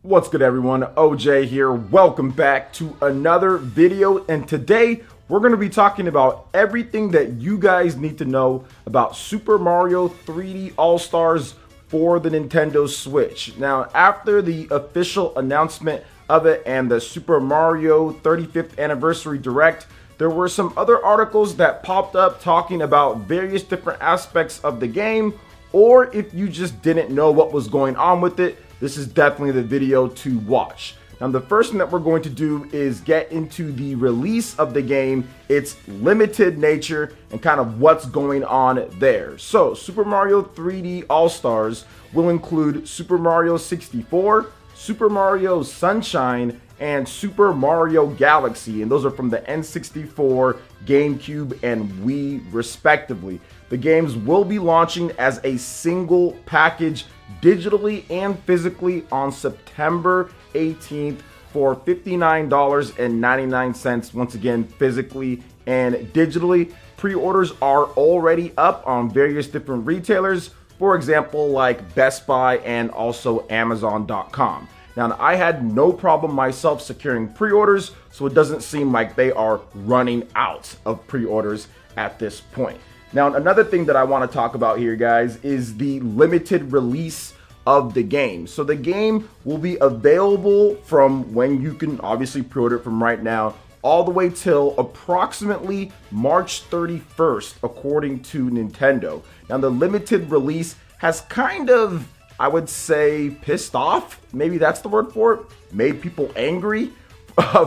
What's good, everyone? OJ here. Welcome back to another video, and today we're going to be talking about everything that you guys need to know about Super Mario 3D All-Stars for the Nintendo Switch. Now, after the official announcement of it and the Super Mario 35th Anniversary Direct, there were some other articles that popped up talking about various different aspects of the game, or if you just didn't know what was going on with it, this is definitely the video to watch. Now, the first thing that we're going to do is get into the release of the game, its limited nature, and kind of what's going on there. So, Super Mario 3D All-Stars will include Super Mario 64, Super Mario Sunshine, and Super Mario Galaxy, and those are from the N64, GameCube, and Wii respectively. The games will be launching as a single package digitally and physically on September 18th for $59.99, once again physically and digitally. Pre-orders are already up on various different retailers, for example like Best Buy and also Amazon.com. Now, I had no problem myself securing pre-orders, so it doesn't seem like they are running out of pre-orders at this point. Now, another thing that I want to talk about here, guys, is the limited release of the game. So the game will be available from when you can obviously pre-order it from right now all the way till approximately March 31st, according to Nintendo. Now, the limited release has kind of, I would say, pissed off, maybe that's the word for it, made people angry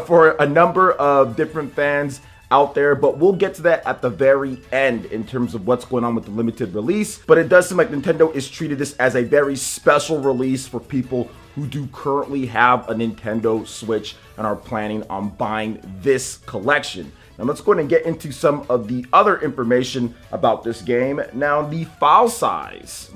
for a number of different fans out there, but we'll get to that at the very end in terms of what's going on with the limited release. But it does seem like Nintendo is treated this as a very special release for people who do currently have a Nintendo Switch and are planning on buying this collection. Now, let's go ahead and get into some of the other information about this game. Now, the file size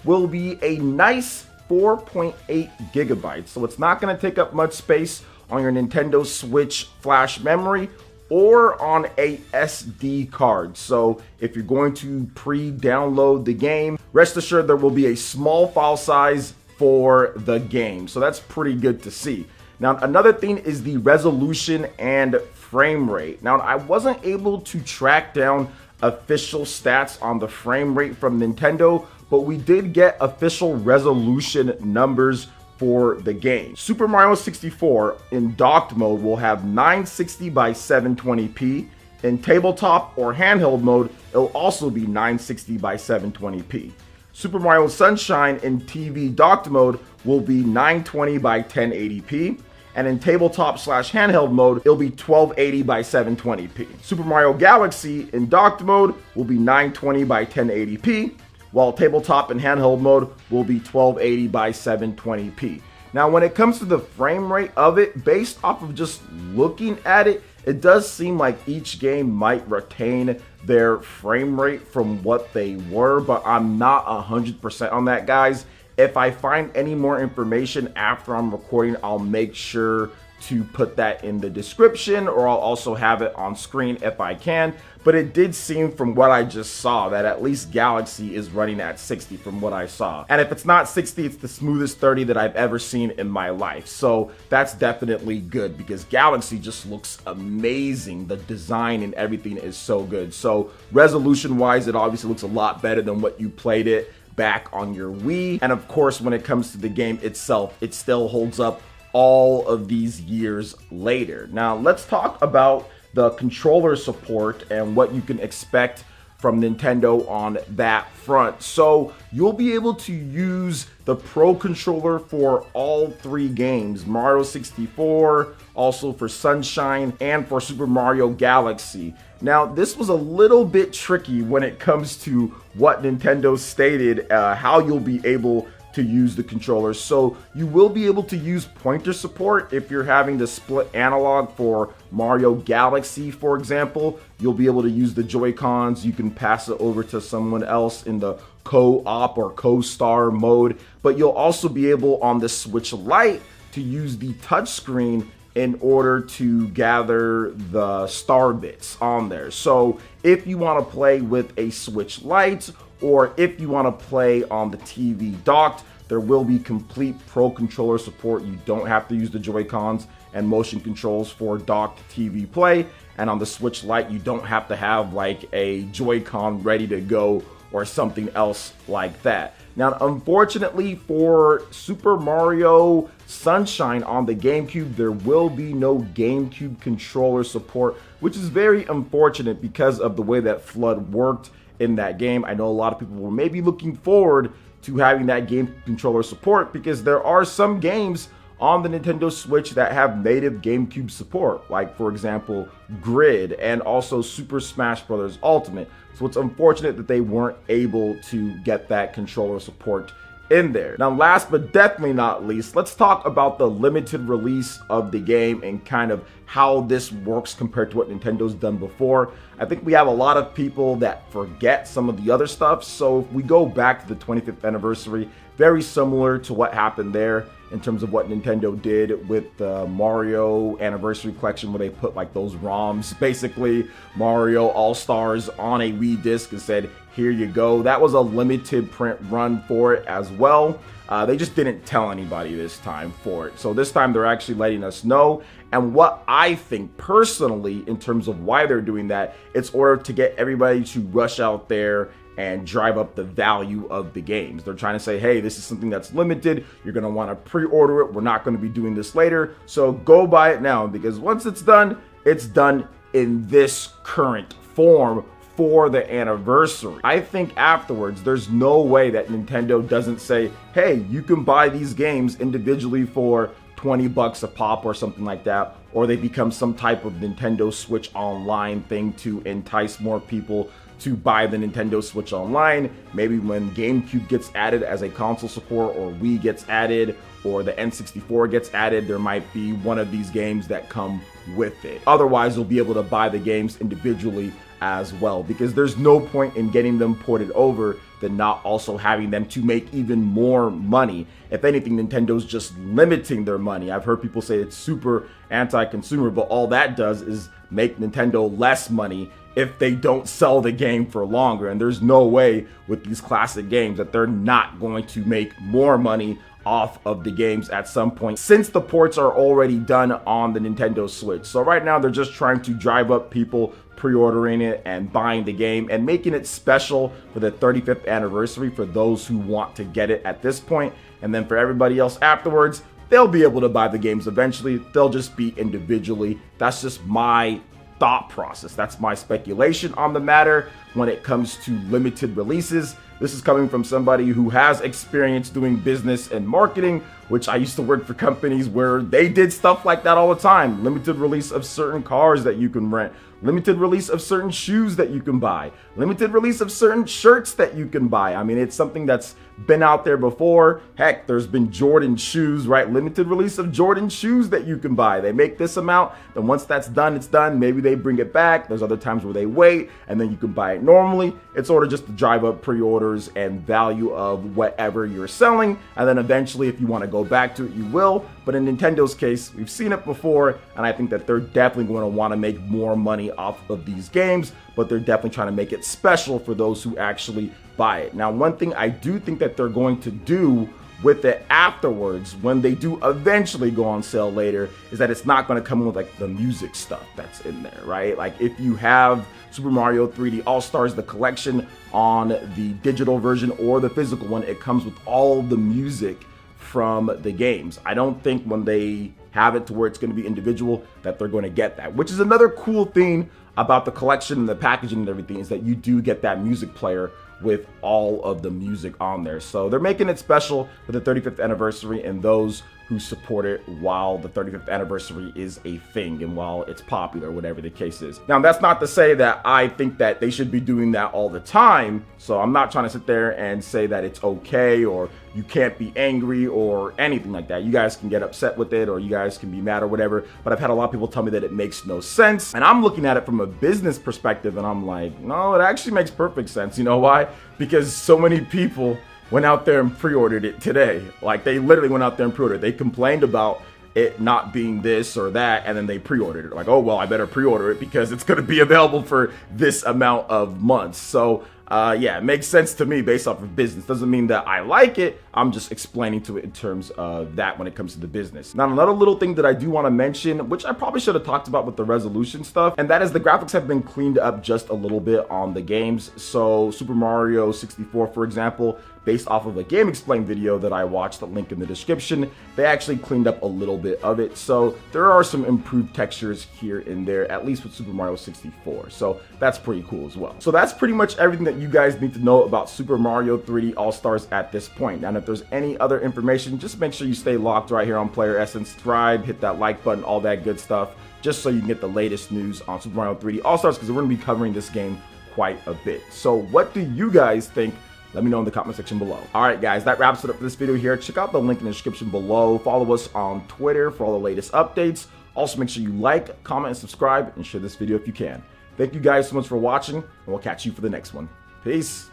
will be a nice 4.8 gigabytes, so it's not going to take up much space on your Nintendo Switch flash memory or on a SD card. So if you're going to pre-download the game, rest assured there will be a small file size for the game. So that's pretty good to see. Now, another thing is the resolution and frame rate. Now, I wasn't able to track down official stats on the frame rate from Nintendo, but we did get official resolution numbers for the game. Super Mario 64 in docked mode will have 960 by 720p. In tabletop or handheld mode, it'll also be 960 by 720p. Super Mario Sunshine in TV docked mode will be 920 by 1080p. And in tabletop/handheld mode, it'll be 1280 by 720p. Super Mario Galaxy in docked mode will be 920 by 1080p. While tabletop and handheld mode will be 1280 by 720p. Now, when it comes to the frame rate of it, based off of just looking at it, it does seem like each game might retain their frame rate from what they were, but I'm not 100% on that, guys. If I find any more information after I'm recording, I'll make sure to put that in the description, or I'll also have it on screen if I can. But it did seem from what I just saw that at least Galaxy is running at 60 from what I saw. And if it's not 60, it's the smoothest 30 that I've ever seen in my life. So that's definitely good because Galaxy just looks amazing. The design and everything is so good. So resolution wise, it obviously looks a lot better than what you played it back on your Wii. And of course, when it comes to the game itself, it still holds up all of these years later. Now, let's talk about the controller support and what you can expect from Nintendo on that front. So you'll be able to use the Pro Controller for all three games, Mario 64, also for Sunshine, and for Super Mario Galaxy. Now, this was a little bit tricky when it comes to what Nintendo stated, how you'll be able to use the controller. So you will be able to use pointer support if you're having to split analog for Mario Galaxy, for example. You'll be able to use the Joy-Cons. You can pass it over to someone else in the co-op or co-star mode, but you'll also be able on the Switch Lite to use the touchscreen in order to gather the star bits on there. So if you want to play with a Switch Lite, or if you want to play on the TV docked, there will be complete Pro Controller support. You don't have to use the Joy-Cons and motion controls for docked TV play. And on the Switch Lite, you don't have to have like a Joy-Con ready to go or something else like that. Now, unfortunately for Super Mario Sunshine on the GameCube, there will be no GameCube controller support, which is very unfortunate because of the way that FLUDD worked in that game. I know a lot of people were maybe looking forward to having that game controller support because there are some games on the Nintendo Switch that have native GameCube support, like for example Grid and also Super Smash Bros. Ultimate. So it's unfortunate that they weren't able to get that controller support in there. Now, last but definitely not least, let's talk about the limited release of the game and kind of how this works compared to what Nintendo's done before. I think we have a lot of people that forget some of the other stuff. So if we go back to the 25th anniversary, very similar to what happened there in terms of what Nintendo did with the Mario Anniversary Collection, where they put like those ROMs, basically Mario All-Stars, on a Wii disc and said, here you go. That was a limited print run for it as well. They just didn't tell anybody this time for it. So this time they're actually letting us know. And what I think personally, in terms of why they're doing that, it's order to get everybody to rush out there and drive up the value of the games. They're trying to say, hey, this is something that's limited. You're going to want to pre-order it. We're not going to be doing this later. So go buy it now, because once it's done in this current form for the anniversary. I think afterwards, there's no way that Nintendo doesn't say, hey, you can buy these games individually for 20 bucks a pop or something like that, or they become some type of Nintendo Switch Online thing to entice more people to buy the Nintendo Switch Online. Maybe when GameCube gets added as a console support, or Wii gets added, or the N64 gets added, there might be one of these games that come with it. Otherwise, you'll be able to buy the games individually as well, because there's no point in getting them ported over than not also having them to make even more money. If anything, Nintendo's just limiting their money. I've heard people say it's super anti-consumer, but all that does is make Nintendo less money if they don't sell the game for longer. And there's no way with these classic games that they're not going to make more money off of the games at some point, since the ports are already done on the Nintendo Switch. So right now they're just trying to drive up people pre-ordering it and buying the game and making it special for the 35th anniversary for those who want to get it at this point. And then for everybody else afterwards, they'll be able to buy the games eventually. They'll just be individually. That's just my thought process. That's my speculation on the matter when it comes to limited releases. This is coming from somebody who has experience doing business and marketing, which I used to work for companies where they did stuff like that all the time. Limited release of certain cars that you can rent, limited release of certain shoes that you can buy, limited release of certain shirts that you can buy. I mean, it's something that's been out there before. Heck, there's been Jordan shoes, right? Limited release of Jordan shoes that you can buy. They make this amount, then once that's done, it's done. Maybe they bring it back. There's other times where they wait, and then you can buy it normally. It's sort of just to drive up pre-orders and value of whatever you're selling, and then eventually, if you want to go back to it, you will. But in Nintendo's case, we've seen it before, and I think that they're definitely going to want to make more money off of these games, but they're definitely trying to make it special for those who actually buy it. Now, one thing I do think that they're going to do with it afterwards, when they do eventually go on sale later, is that it's not going to come with like the music stuff that's in there, right? Like if you have Super Mario 3D All-Stars, the collection on the digital version or the physical one, it comes with all the music from the games. I don't think when they have it to where it's going to be individual that they're going to get that, which is another cool thing about the collection and the packaging and everything, is that you do get that music player with all of the music on there. So they're making it special for the 35th anniversary and those who support it while the 35th anniversary is a thing and while it's popular, whatever the case is. Now, that's not to say that I think that they should be doing that all the time. So I'm not trying to sit there and say that it's okay or you can't be angry or anything like that. You guys can get upset with it or you guys can be mad or whatever. But I've had a lot of people tell me that it makes no sense. And I'm looking at it from a business perspective and I'm like, no, it actually makes perfect sense. You know why? Because so many people went out there and pre-ordered it today. Like they literally went out there and pre-ordered. They complained about it not being this or that, and then they pre-ordered it. Like, oh, well, I better pre-order it because it's going to be available for this amount of months. So Yeah, it makes sense to me based off of business. Doesn't mean that I like it. I'm just explaining to it in terms of that when it comes to the business. Now, another little thing that I do want to mention, which I probably should have talked about with the resolution stuff, and that is the graphics have been cleaned up just a little bit on the games. So Super Mario 64, for example, based off of a Game Explain video that I watched, the link in the description, they actually cleaned up a little bit of it. So there are some improved textures here and there, at least with Super Mario 64. So that's pretty cool as well. So that's pretty much everything that you guys need to know about Super Mario 3D All-Stars at this point. And if there's any other information, just make sure you stay locked right here on PlayerEssence. Subscribe, hit that like button, all that good stuff, just so you can get the latest news on Super Mario 3D All-Stars, because we're going to be covering this game quite a bit. So what do you guys think? Let me know in the comment section below. All right, guys, that wraps it up for this video here. Check out the link in the description below. Follow us on Twitter for all the latest updates. Also, make sure you like, comment, and subscribe, and share this video if you can. Thank you guys so much for watching, and we'll catch you for the next one. Peace.